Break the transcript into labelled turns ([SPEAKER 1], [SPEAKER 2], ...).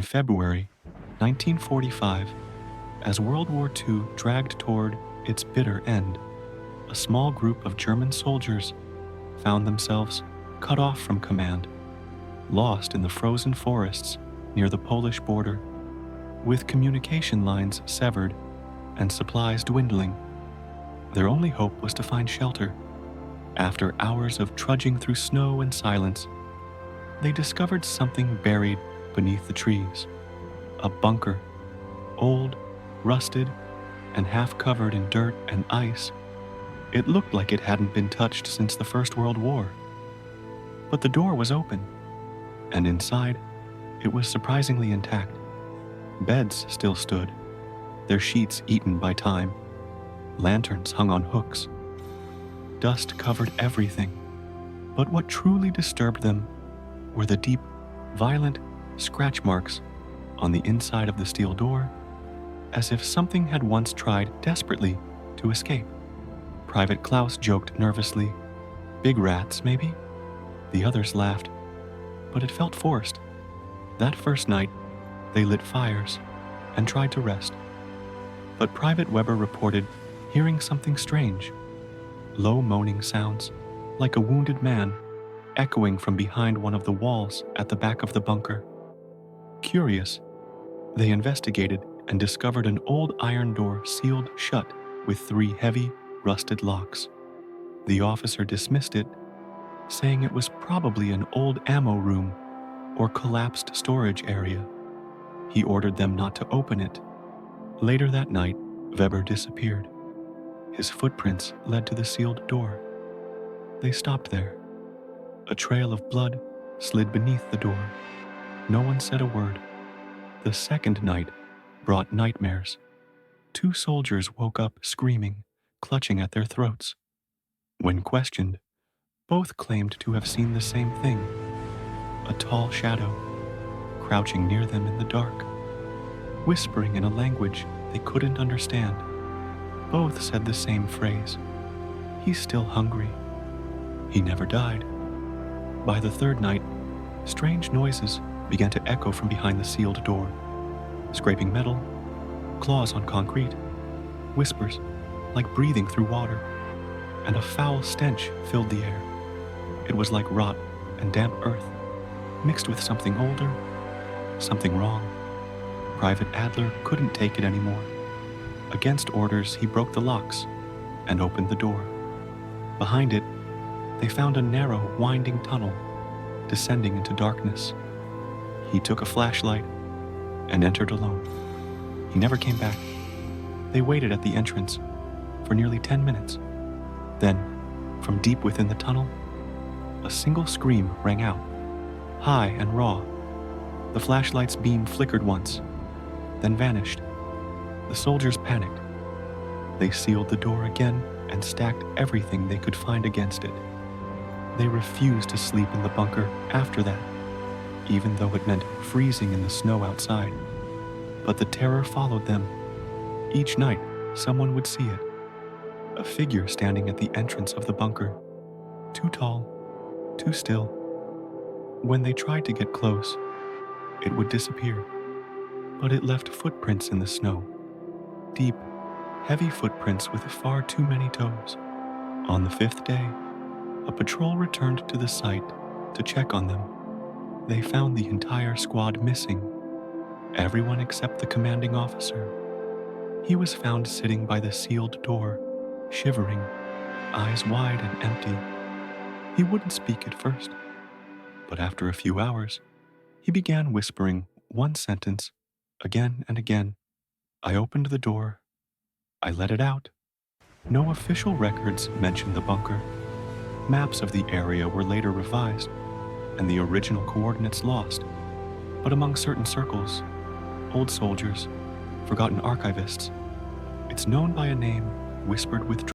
[SPEAKER 1] February 1945, as World War II dragged toward its bitter end, a small group of German soldiers found themselves cut off from command, lost in the frozen forests near the Polish border, with communication lines severed and supplies dwindling. Their only hope was to find shelter. After hours of trudging through snow and silence, they discovered something buried beneath the trees. A bunker, old, rusted, and half covered in dirt and ice. It looked like it hadn't been touched since the First World War. But the door was open, and inside, it was surprisingly intact. Beds still stood, their sheets eaten by time. Lanterns hung on hooks. Dust covered everything, but what truly disturbed them were the deep, violent scratch marks on the inside of the steel door, as if something had once tried desperately to escape. Private Klaus joked nervously, "Big rats, maybe?" The others laughed, but it felt forced. That first night, they lit fires and tried to rest. But Private Weber reported hearing something strange, low moaning sounds, like a wounded man, echoing from behind one of the walls at the back of the bunker. Curious, they investigated and discovered an old iron door sealed shut with 3 heavy, rusted locks. The officer dismissed it, saying it was probably an old ammo room or collapsed storage area. He ordered them not to open it. Later that night, Weber disappeared. His footprints led to the sealed door. They stopped there. A trail of blood slid beneath the door. No one said a word. The second night brought nightmares. 2 soldiers woke up screaming, clutching at their throats. When questioned, both claimed to have seen the same thing, a tall shadow, crouching near them in the dark, whispering in a language they couldn't understand. Both said the same phrase, "He's still hungry." He never died. By the third night, strange noises began to echo from behind the sealed door. Scraping metal, claws on concrete, whispers like breathing through water, and a foul stench filled the air. It was like rot and damp earth, mixed with something older, something wrong. Private Adler couldn't take it anymore. Against orders, he broke the locks and opened the door. Behind it, they found a narrow, winding tunnel descending into darkness. He took a flashlight and entered alone. He never came back. They waited at the entrance for nearly 10 minutes. Then, from deep within the tunnel, a single scream rang out, high and raw. The flashlight's beam flickered once, then vanished. The soldiers panicked. They sealed the door again and stacked everything they could find against it. They refused to sleep in the bunker after that, even though it meant freezing in the snow outside. But the terror followed them. Each night, someone would see it. A figure standing at the entrance of the bunker, too tall, too still. When they tried to get close, it would disappear. But it left footprints in the snow, deep, heavy footprints with far too many toes. On the 5th day, a patrol returned to the site to check on them. They found the entire squad missing, everyone except the commanding officer. He was found sitting by the sealed door, shivering, eyes wide and empty. He wouldn't speak at first, but after a few hours, he began whispering one sentence again and again. I opened the door. I let it out. No official records mentioned the bunker. Maps of the area were later revised, and the original coordinates lost. But among certain circles, old soldiers, forgotten archivists, it's known by a name whispered with